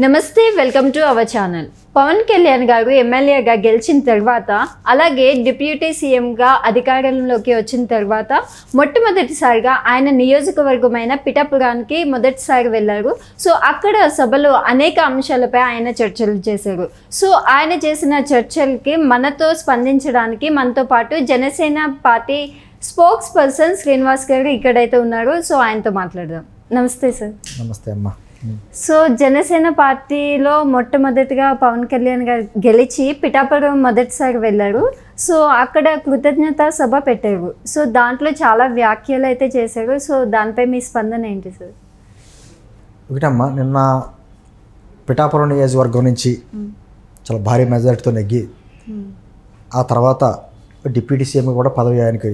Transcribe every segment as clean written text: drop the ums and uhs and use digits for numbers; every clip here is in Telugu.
నమస్తే, welcome to our channel. Pawan Kalyan గారు ఎమ్మెల్యేగా గెలిచిన తర్వాత, అలాగే డిప్యూటీ సీఎంగా అధికారంలోకి వచ్చిన తర్వాత మొట్టమొదటిసారిగా ఆయన నియోజకవర్గమైన పిఠాపురానికి మొదటిసారి వెళ్ళారు. సో అక్కడ సభలో అనేక అంశాలపై ఆయన చర్చలు చేశారు. సో ఆయన చేసిన చర్చలకి మనతో స్పందించడానికి మనతో పాటు Janasena party spokes person Srinivas గారు ఇక్కడైతే ఉన్నారు. సో ఆయనతో మాట్లాడదాం. నమస్తే సార్. నమస్తే అమ్మా. సో జనసేన పార్టీలో మొట్టమొదటిగా పవన్ కళ్యాణ్ గారు గెలిచి పిఠాపురం మొదటిసారి వెళ్ళారు. సో అక్కడ కృతజ్ఞతా సభ పెట్టారు. సో దాంట్లో చాలా వ్యాఖ్యలు అయితే చేశారు. సో దానిపై మీ స్పందన ఏంటి సార్? ఒకటమ్మా, నిన్న పిఠాపురం నియోజకవర్గం నుంచి చాలా భారీ మెజారిటీతో నెగ్గి ఆ తర్వాత డిప్యూటీ సీఎం కూడా పదవి ఆయనకి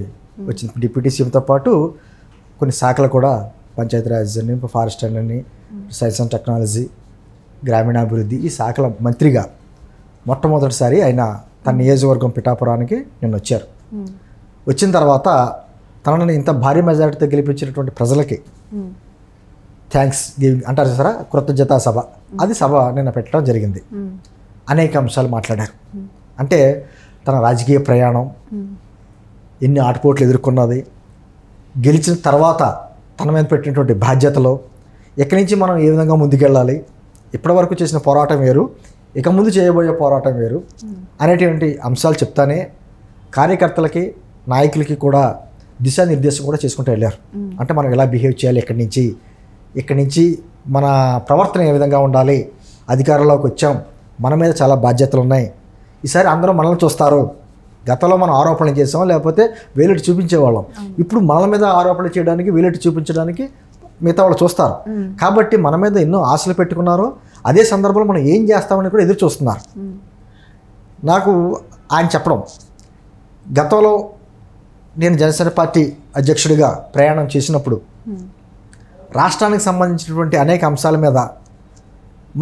వచ్చింది. డిప్యూటీ సీఎంతో పాటు కొన్ని శాఖలు కూడా పంచాయతీరాజ్ అని, ఫారెస్ట్ అని, సైన్స్ అండ్ టెక్నాలజీ, గ్రామీణాభివృద్ధి, ఈ శాఖల మంత్రిగా మొట్టమొదటిసారి ఆయన తన నియోజకవర్గం పిఠాపురానికి నిన్న వచ్చారు. వచ్చిన తర్వాత తనని ఇంత భారీ మెజారిటీతో గెలిపించినటువంటి ప్రజలకి థ్యాంక్స్ గివింగ్ అంటారు సార్, కృతజ్ఞతా సభ, అది సభ నిన్న పెట్టడం జరిగింది. అనేక అంశాలు మాట్లాడారు. అంటే తన రాజకీయ ప్రయాణం, ఎన్ని ఆటుపోట్లు ఎదుర్కొన్నది, గెలిచిన తర్వాత తన మీద పెట్టినటువంటి బాధ్యతలు, ఎక్కడి నుంచి మనం ఏ విధంగా ముందుకెళ్ళాలి, ఇప్పటివరకు చేసిన పోరాటం వేరు, ఇక ముందు చేయబోయే పోరాటం వేరు అనేటువంటి అంశాలు చెప్తానే కార్యకర్తలకి, నాయకులకి కూడా దిశానిర్దేశం కూడా చేసుకుంటూ వెళ్ళారు. అంటే మనం ఎలా బిహేవ్ చేయాలి, ఇక్కడి నుంచి మన ప్రవర్తన ఏ విధంగా ఉండాలి, అధికారంలోకి వచ్చాం, మన మీద చాలా బాధ్యతలు ఉన్నాయి, ఈసారి అందరూ మనల్ని చూస్తారు. గతంలో మనం ఆరోపణలు చేసాం, లేకపోతే వేలెట్టి చూపించేవాళ్ళం. ఇప్పుడు మన మీద ఆరోపణలు చేయడానికి, వేలెట్టి చూపించడానికి మిగతా వాళ్ళు చూస్తారు. కాబట్టి మన మీద ఎన్నో ఆశలు పెట్టుకున్నారు. అదే సందర్భంలో మనం ఏం చేస్తామని కూడా ఎదురు చూస్తున్నారు. నాకు ఆయన చెప్పడం, గతంలో నేను జనసేన పార్టీ అధ్యక్షుడిగా ప్రయాణం చేసినప్పుడు రాష్ట్రానికి సంబంధించినటువంటి అనేక అంశాల మీద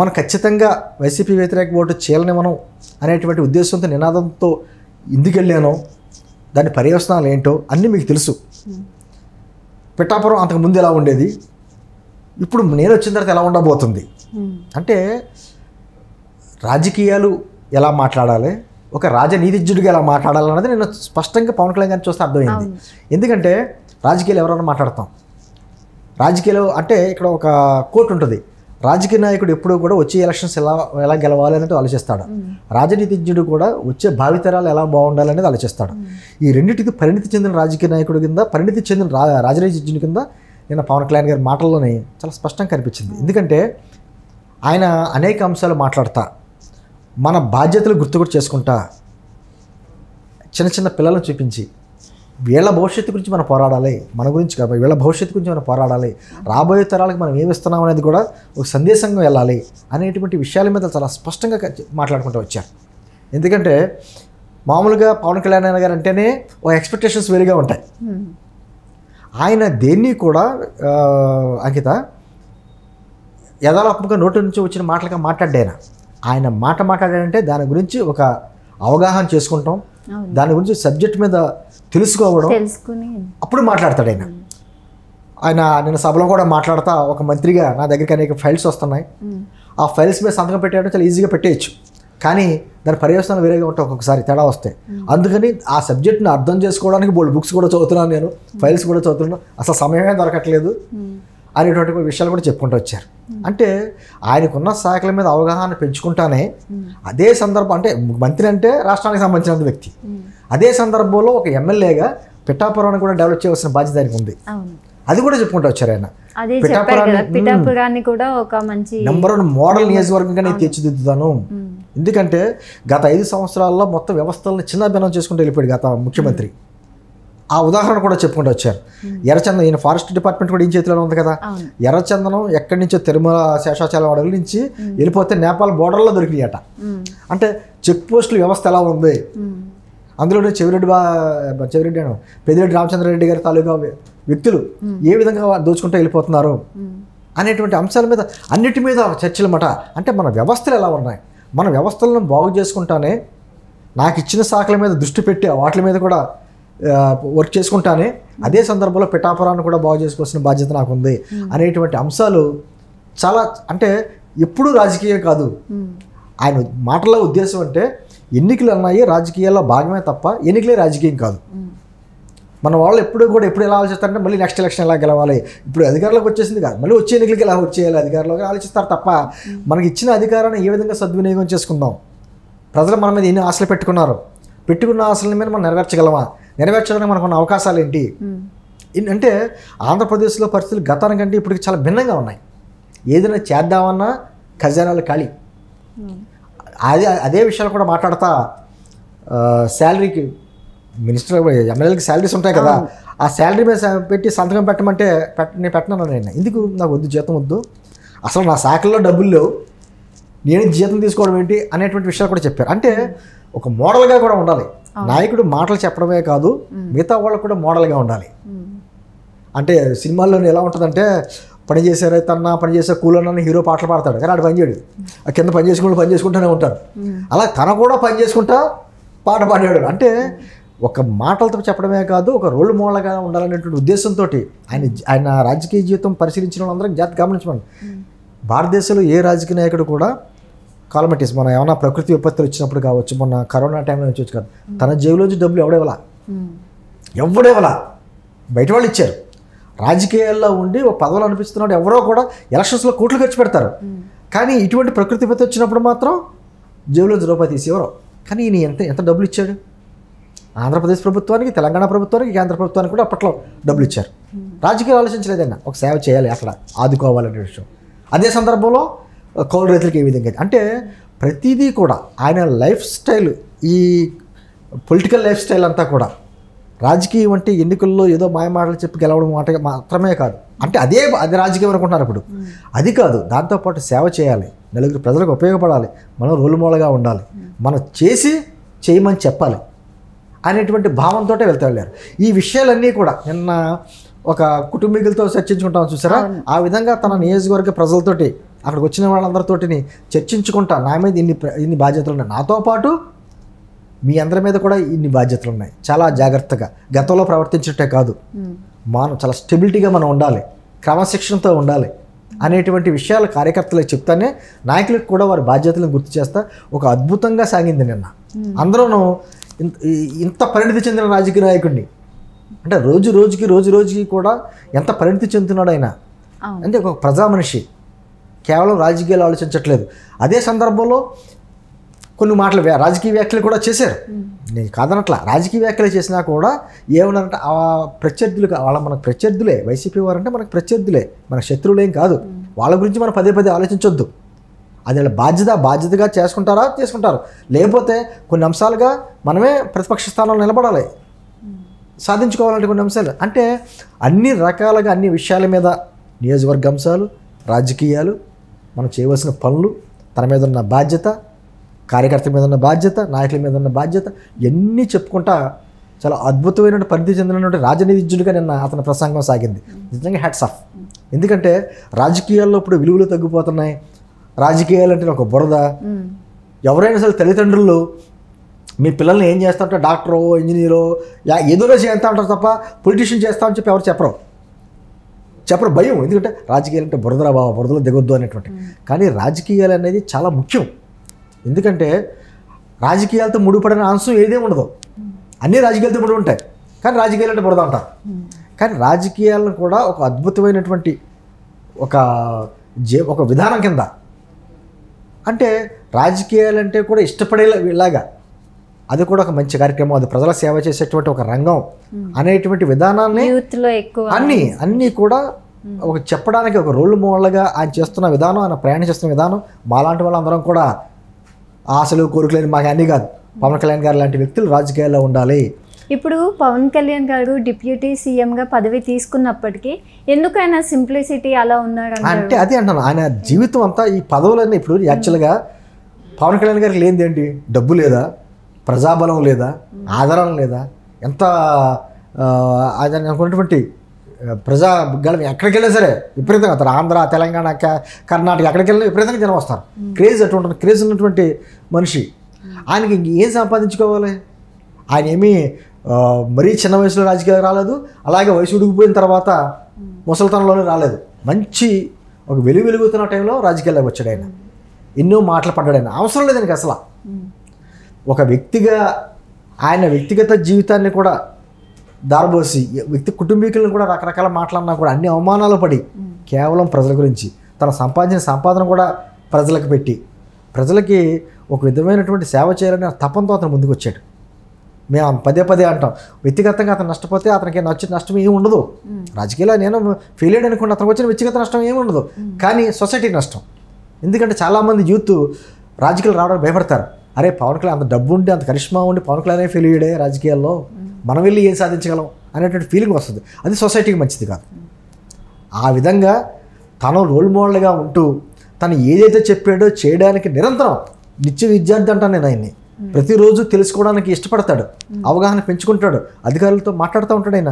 మనం ఖచ్చితంగా వైసీపీ వ్యతిరేక ఓటు చేయాలని మనం అనేటువంటి ఉద్దేశంతో, నినాదంతో ఎందుకెళ్ళానో, దాని పర్యవసనాలు ఏంటో అన్నీ మీకు తెలుసు. పిఠాపురం అంతకుముందు ఎలా ఉండేది, ఇప్పుడు నేను వచ్చిన తర్వాత ఎలా ఉండబోతుంది, అంటే రాజకీయాలు ఎలా మాట్లాడాలి, ఒక రాజనీతిజ్ఞుడిగా ఎలా మాట్లాడాలి అన్నది నేను స్పష్టంగా పవన్ కళ్యాణ్ గారిని చూస్తే అర్థమైంది. ఎందుకంటే రాజకీయాలు ఎవరైనా మాట్లాడతాం, రాజకీయాలు అంటే ఇక్కడ ఒక కోట్ ఉంటుంది, రాజకీయ నాయకుడు ఎప్పుడు కూడా వచ్చే ఎలక్షన్స్ ఎలా గెలవాలి అనేది ఆలోచిస్తాడు. రాజనీతిజ్ఞుడు కూడా వచ్చే భావితరాలు ఎలా బాగుండాలి అనేది ఆలోచిస్తాడు. ఈ రెండింటికి పరిణితి చెందిన రాజకీయ నాయకుడి కింద, పరిణితి చెందిన రాజనీతిజ్ఞుడి కింద నేను పవన్ కళ్యాణ్ గారి మాటల్లోనే చాలా స్పష్టంగా కనిపించింది. ఎందుకంటే ఆయన అనేక అంశాలు మాట్లాడతా, మన బాధ్యతలు గుర్తు కూడా చేసుకుంటా, చిన్న చిన్న పిల్లలను చూపించి వీళ్ళ భవిష్యత్తు గురించి మనం పోరాడాలి, మన గురించి కాబట్టి వీళ్ళ భవిష్యత్తు గురించి మనం పోరాడాలి, రాబోయే తరాలకు మనం ఏమి ఇస్తున్నాం అనేది కూడా ఒక సందేశంగా వెళ్ళాలి అనేటువంటి విషయాల మీద చాలా స్పష్టంగా మాట్లాడుకుంటూ వచ్చారు. ఎందుకంటే మామూలుగా పవన్ కళ్యాణ్ గారు అంటేనే ఒక ఎక్స్పెక్టేషన్స్ వేరుగా ఉంటాయి. ఆయన దేన్ని కూడా అంకిత యథాలాపంగా నోటి నుంచి వచ్చిన మాటలుగా మాట్లాడాయన. ఆయన మాట్లాడాడంటే దాని గురించి ఒక అవగాహన చేసుకుంటాం, దాని గురించి సబ్జెక్ట్ మీద తెలుసుకోవడం, అప్పుడు మాట్లాడతాడు ఆయన. ఆయన నిన్న సభలో కూడా మాట్లాడతా, ఒక మంత్రిగా నా దగ్గరికి అనేక ఫైల్స్ వస్తున్నాయి, ఆ ఫైల్స్ మీద సంతకం పెట్టేయడం చాలా ఈజీగా పెట్టేయచ్చు, కానీ దాని పర్యవసనాలు వేరేగా ఉంటాయి, ఒక్కొక్కసారి తేడా వస్తాయి. అందుకని ఆ సబ్జెక్ట్ని అర్థం చేసుకోవడానికి బోల్డ్ బుక్స్ కూడా చదువుతున్నాను, నేను ఫైల్స్ కూడా చదువుతున్నాను, అసలు సమయమే దొరకట్లేదు అనేటువంటి విషయాలు కూడా చెప్పుకుంటూ వచ్చారు. అంటే ఆయనకున్న శాఖల మీద అవగాహన పెంచుకుంటానే అదే సందర్భం, అంటే మంత్రి అంటే రాష్ట్రానికి సంబంధించిన వ్యక్తి, అదే సందర్భంలో ఒక ఎమ్మెల్యేగా పిఠాపురాన్ని కూడా డెవలప్ చేయవలసిన బాధ్యత ఆయనకు ఉంది. అది కూడా చెప్పుకుంటూ వచ్చారు ఆయన. పిఠాపురాన్ని కూడా ఒక మంచి నెంబర్ 1 మోడల్ నియోజకవర్గంగా నేను తీర్చిదిద్దుతాను. ఎందుకంటే గత 5 సంవత్సరాల్లో మొత్తం వ్యవస్థలను చిన్నభిన్నం చేసుకుంటూ వెళ్ళిపోయాడు గత ముఖ్యమంత్రి. ఆ ఉదాహరణ కూడా చెప్పుకుంటూ వచ్చారు. ఎర్రచందనం, ఈయన ఫారెస్ట్ డిపార్ట్మెంట్ కూడా ఈ చేతిలో ఉంది కదా, ఎర్రచందనం ఎక్కడి నుంచో తిరుమల శేషాచలం అడవుల నుంచి వెళ్ళిపోతే నేపాల్ బోర్డర్లో దొరికినాయట. అంటే చెక్ పోస్టుల వ్యవస్థ ఎలా ఉంది, అందులోనే పెద్దిరెడ్డి రామచంద్రారెడ్డి గారి తాలూకా వ్యక్తులు ఏ విధంగా దోచుకుంటూ వెళ్ళిపోతున్నారు అనేటువంటి అంశాల మీద అన్నిటి మీద చర్చలు అన్నమాట. అంటే మన వ్యవస్థలు ఎలా ఉన్నాయి, మన వ్యవస్థలను బాగు చేసుకుంటానే, నాకు ఇచ్చిన శాఖల మీద దృష్టి పెట్టి వాటి మీద కూడా వర్క్ చేసుకుంటానే అదే సందర్భంలో పిఠాపురాన్ని కూడా బాగు చేసుకోవాల్సిన బాధ్యత నాకు ఉంది అనేటువంటి అంశాలు చాలా, అంటే ఎప్పుడూ రాజకీయం కాదు. ఆయన మాటల ఉద్దేశం అంటే ఎన్నికలు అన్నాయి రాజకీయాల్లో భాగమే తప్ప ఎన్నికలే రాజకీయం కాదు. మన వాళ్ళు ఎప్పుడు ఎలా ఆలోచిస్తారంటే మళ్ళీ నెక్స్ట్ ఎలక్షన్ ఎలా గెలవాలి, ఇప్పుడు అధికారంలోకి వచ్చేసింది కాదు, మళ్ళీ వచ్చే ఎన్నికలకి ఎలా వచ్చేయాలి అధికారంలోకి ఆలోచిస్తారు తప్ప మనకి ఇచ్చిన అధికారాన్ని ఏ విధంగా సద్వినియోగం చేసుకుందాం, ప్రజలు మన మీద ఎన్ని ఆశలు పెట్టుకున్న ఆశల మీద మనం నెరవేర్చగలమా, నెరవేర్చడానికి మనకున్న అవకాశాలు ఏంటి అంటే ఆంధ్రప్రదేశ్లో పరిస్థితులు గతానికంటే ఇప్పటికి చాలా భిన్నంగా ఉన్నాయి. ఏదైనా చేద్దామన్నా ఖజానాలు ఖాళీ. అదే విషయాలు కూడా మాట్లాడతా శాలరీకి మినిస్టర్ ఎమ్మెల్యేలకి శాలరీస్ ఉంటాయి కదా, ఆ శాలరీ మీద పెట్టి సంతకం పెట్టమంటే నేను పెట్టను నేను, ఎందుకు నాకు వద్దు, జీతం వద్దు, అసలు నా శాఖల్లో డబ్బులు లేవు, నేను జీతం తీసుకోవడం ఏంటి అనేటువంటి విషయాలు కూడా చెప్పారు. అంటే ఒక మోడల్గా కూడా ఉండాలి నాయకుడు, మాటలు చెప్పడమే కాదు మిగతా వాళ్ళకు కూడా మోడల్గా ఉండాలి. అంటే సినిమాల్లో ఎలా ఉంటుందంటే పని చేసే కూలన్న హీరో పాటలు పాడతాడు కానీ ఆడు పని చేయడు, ఆ కింద పని చేసుకుంటూనే ఉంటారు. అలా తన కూడా పని చేసుకుంటా పాట పాడాడు. అంటే ఒక మాటలతో చెప్పడమే కాదు ఒక రోల్ మోడల్గా ఉండాలనేటువంటి ఉద్దేశంతో ఆయన రాజకీయ జీవితం పరిశీలించిన వాళ్ళందరూ జాతి గమనించమండి. భారతదేశంలో ఏ రాజకీయ నాయకుడు కూడా కాలమటీస్ మన ఏమైనా ప్రకృతి విపత్తులు వచ్చినప్పుడు కావచ్చు, మొన్న కరోనా టైంలో నుంచి కాదు, తన జేబులోంచి డబ్బులు ఎవడేవలా బయట వాళ్ళు ఇచ్చారు. రాజకీయాల్లో ఉండి ఒక పదవులు అనిపిస్తున్నాడు ఎవరో కూడా ఎలక్షన్స్లో కోట్లు ఖర్చు పెడతారు, కానీ ఇటువంటి ప్రకృతి విపత్తు వచ్చినప్పుడు మాత్రం జేబులోంచి రూపాయి తీసేవారు. కానీ ఈయన ఎంత డబ్బులు ఇచ్చాడు ఆంధ్రప్రదేశ్ ప్రభుత్వానికి, తెలంగాణ ప్రభుత్వానికి, కేంద్ర ప్రభుత్వానికి కూడా అప్పట్లో డబ్బులు ఇచ్చారు. రాజకీయాలు ఆలోచించలేదన్నా ఒక సేవ చేయాలి అక్కడ ఆదుకోవాలనే విషయం. అదే సందర్భంలో కౌలు రైతులకు ఏ విధంగా అంటే ప్రతిదీ కూడా ఆయన లైఫ్ స్టైల్, ఈ పొలిటికల్ లైఫ్ స్టైల్ అంతా కూడా రాజకీయం అంటే ఎన్నికల్లో ఏదో మాయమాటలు చెప్పి గెలవడం మాట మాత్రమే కాదు. అంటే అదే రాజకీయం అనుకుంటున్నారు ఇప్పుడు, అది కాదు. దాంతోపాటు సేవ చేయాలి, నలుగురు ప్రజలకు ఉపయోగపడాలి, మనం రోల్ మోడల్గా ఉండాలి, మనం చేయమని చెప్పాలి అనేటువంటి భావంతో వెళ్ళారు. ఈ విషయాలన్నీ కూడా నిన్న ఒక కుటుంబీకులతో చర్చించుకుంటాం చూసారా, ఆ విధంగా తన నియోజకవర్గ ప్రజలతోటి అక్కడికి వచ్చిన వాళ్ళందరితోటి చర్చించుకుంటా నా మీద ఇన్ని బాధ్యతలు ఉన్నాయి, నాతో పాటు మీ అందరి మీద కూడా ఇన్ని బాధ్యతలు ఉన్నాయి, చాలా జాగ్రత్తగా గతంలో ప్రవర్తించటే కాదు, మనం చాలా స్టెబిలిటీగా మనం ఉండాలి, క్రమశిక్షణతో ఉండాలి అనేటువంటి విషయాలు కార్యకర్తలకు చెప్తానే నాయకులకు కూడా వారి బాధ్యతలను గుర్తు చేస్తా ఒక అద్భుతంగా సాగింది నిన్న. అందరూ ఇంత పరిణితి చెందిన రాజకీయ నాయకుడిని అంటే రోజు రోజుకి కూడా ఎంత పరిణితి చెందుతున్నాడు ఆయన అంటే ఒక ప్రజా మనిషి, కేవలం రాజకీయాలు ఆలోచించట్లేదు. అదే సందర్భంలో కొన్ని మాటలు రాజకీయ వ్యాఖ్యలు కూడా చేశారు, నేను కాదనట్లా, రాజకీయ వ్యాఖ్యలు చేసినా కూడా ఏమన్నారంటే ఆ ప్రత్యర్థులు మనకు ప్రత్యర్థులే, వైసీపీ వారు అంటే మనకు ప్రత్యర్థులే, మన శత్రువులేం కాదు, వాళ్ళ గురించి మనం పదే ఆలోచించొద్దు, అది బాధ్యతగా చేసుకుంటారు, లేకపోతే కొన్ని అంశాలుగా మనమే ప్రతిపక్ష స్థానంలో నిలబడాలి, సాధించుకోవాలంటే కొన్ని అంశాలు అంటే అన్ని రకాలుగా అన్ని విషయాల మీద నియోజకవర్గ అంశాలు, రాజకీయాలు, మనం చేయవలసిన పనులు, తన మీద ఉన్న బాధ్యత, కార్యకర్తల మీద ఉన్న బాధ్యత, నాయకుల మీద ఉన్న బాధ్యత ఇవన్నీ చెప్పుకుంటా చాలా అద్భుతమైన పరిధి చెందినటువంటి రాజనీతిజ్ఞుడిగా నిన్న అతని ప్రసంగం సాగింది. నిజంగా హ్యాట్స్ ఆఫ్. ఎందుకంటే రాజకీయాల్లో ఇప్పుడు విలువలు తగ్గిపోతున్నాయి, రాజకీయాలు అంటే ఒక బురద. ఎవరైనా సరే తల్లిదండ్రులు మీ పిల్లల్ని ఏం చేస్తారంటే డాక్టరో ఇంజనీరో ఏదోనో చేస్తా అంటారు తప్ప పొలిటీషియన్ చేస్తామని చెప్పి ఎవరు చెప్పరు, భయం. ఎందుకంటే రాజకీయాలు అంటే బురదరా బాబా, బురదలో దిగొద్దు అనేటువంటి. కానీ రాజకీయాలు అనేది చాలా ముఖ్యం, ఎందుకంటే రాజకీయాలతో ముడిపడిన అంశం ఏదే ఉండదు, అన్నీ రాజకీయాలతో ముడి ఉంటాయి, కానీ రాజకీయాలు అంటే బురద అంటారు. కానీ రాజకీయాలను కూడా ఒక అద్భుతమైనటువంటి ఒక విధానం కింద అంటే రాజకీయాలంటే కూడా ఇష్టపడేలాగా అది కూడా ఒక మంచి కార్యక్రమం, అది ప్రజల సేవ చేసేటువంటి ఒక రంగం అనేటువంటి విధానాన్ని అన్నీ కూడా ఒక చెప్పడానికి ఒక రోల్ మోడల్గా ఆయన చేస్తున్న విధానం, ఆయన ప్రయాణం చేస్తున్న విధానం మాలాంటి వాళ్ళందరం కూడా ఆశలు కోరికలేని మాకు అన్నీ కాదు, పవన్ కళ్యాణ్ గారు లాంటి వ్యక్తులు రాజకీయాల్లో ఉండాలి. ఇప్పుడు పవన్ కళ్యాణ్ గారు డిప్యూటీ సీఎంగా పదవి తీసుకున్నప్పటికీ ఎందుకు ఆయన సింప్లిసిటీ అలా ఉన్నాడు అంటే అది అంటాను, ఆయన జీవితం అంతా ఈ పదవులన్నీ ఇప్పుడు యాక్చువల్గా పవన్ కళ్యాణ్ గారికి లేనిది ఏంటి, డబ్బు లేదా, ప్రజాబలం లేదా, ఆధారం లేదా, ఎంత ఆయన అనుకున్నటువంటి ప్రజాగళం ఎక్కడికి వెళ్ళినా సరే విపరీతంగా వస్తారు, ఆంధ్ర, తెలంగాణ, కర్ణాటక ఎక్కడికి వెళ్ళినా విపరీతంగా జనం వస్తారు, క్రేజ్ అటువంటి క్రేజ్ ఉన్నటువంటి మనిషి. ఆయనకి ఏం సంపాదించుకోవాలి, ఆయన ఏమీ మరీ చిన్న వయసులో రాజకీయాలు రాలేదు, అలాగే వయసు ఉడిగిపోయిన తర్వాత ముసలితనంలోనే రాలేదు, మంచి ఒక వెలుగుతున్న టైంలో రాజకీయాల్లోకి వచ్చాడు ఆయన. ఎన్నో మాటలు పడ్డాడు ఆయన. అవసరం లేదు ఆయనకి అసలు. ఒక వ్యక్తిగా ఆయన వ్యక్తిగత జీవితాన్ని కూడా దారబోసి వ్యక్తి కుటుంబీకులను కూడా రకరకాల మాటలన్నా కూడా అన్ని అవమానాలు పడి కేవలం ప్రజల గురించి తన సంపాదించిన సంపాదన కూడా ప్రజలకు పెట్టి ప్రజలకి ఒక విధమైనటువంటి సేవ చేయాలని తపంతో అతను ముందుకు వచ్చాడు. మేము పదే అంటాం, వ్యక్తిగతంగా అతను నష్టపోతే అతనికి నష్టం ఏమి ఉండదు. రాజకీయాల్లో నేను ఫెయిల్ అయ్యాడు అనుకోండి, అతనికి వచ్చిన వ్యక్తిగత నష్టం ఏమి ఉండదు, కానీ సొసైటీకి నష్టం. ఎందుకంటే చాలామంది యూత్ రాజకీయాలు రావడానికి భయపడతారు. అరే పవన్ కళ్యాణ్ అంత డబ్బు ఉండి అంత కరిష్మా ఉండి పవన్ కళ్యాణ్ ఫెయిల్ అయ్యాడే రాజకీయాల్లో, మనం వెళ్ళి ఏం సాధించగలం అనేటువంటి ఫీలింగ్ వస్తుంది. అది సొసైటీకి మంచిది కాదు. ఆ విధంగా తను రోల్ మోడల్గా ఉంటూ తను ఏదైతే చెప్పాడో చేయడానికి నిరంతరం నిత్య విద్యార్థి అంటాను నేను ఆయన్ని. ప్రతిరోజు తెలుసుకోవడానికి ఇష్టపడతాడు, అవగాహన పెంచుకుంటాడు, అధికారులతో మాట్లాడుతూ ఉంటాడు. ఆయన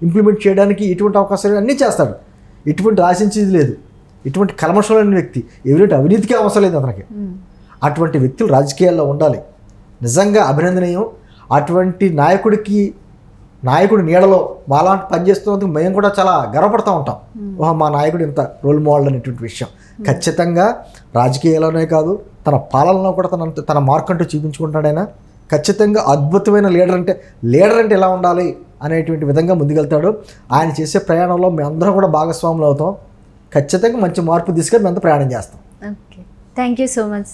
ఇంప్లిమెంట్ చేయడానికి ఎటువంటి అవకాశాలు అన్నీ చేస్తాడు. ఎటువంటి ఆశించేది లేదు, ఎటువంటి కల్మషం లేని వ్యక్తి, ఎవరి అవినీతికి అవసరం లేదు అతనికి. అటువంటి వ్యక్తులు రాజకీయాల్లో ఉండాలి, నిజంగా అభినందనీయం. అటువంటి నాయకుడి నీడలో మాలాంటి పనిచేస్తున్నందుకు మేము కూడా చాలా గర్వపడుతూ ఉంటాం. ఓహో మా నాయకుడు ఇంత రోల్ మోడల్ అనేటువంటి విషయం. ఖచ్చితంగా రాజకీయాల్లోనే కాదు తన పాలనలో కూడా తన మార్క్ అంటూ చూపించుకుంటాడైనా. ఖచ్చితంగా అద్భుతమైన లీడర్ అంటే ఎలా ఉండాలి అనేటువంటి విధంగా ముందుకెళ్తాడు. ఆయన చేసే ప్రయాణంలో మేమందరం కూడా భాగస్వాములు అవుతాం. ఖచ్చితంగా మంచి మార్పు తీసుకొని మేమంతా ప్రయాణం చేస్తాం. Okay, thank you so much.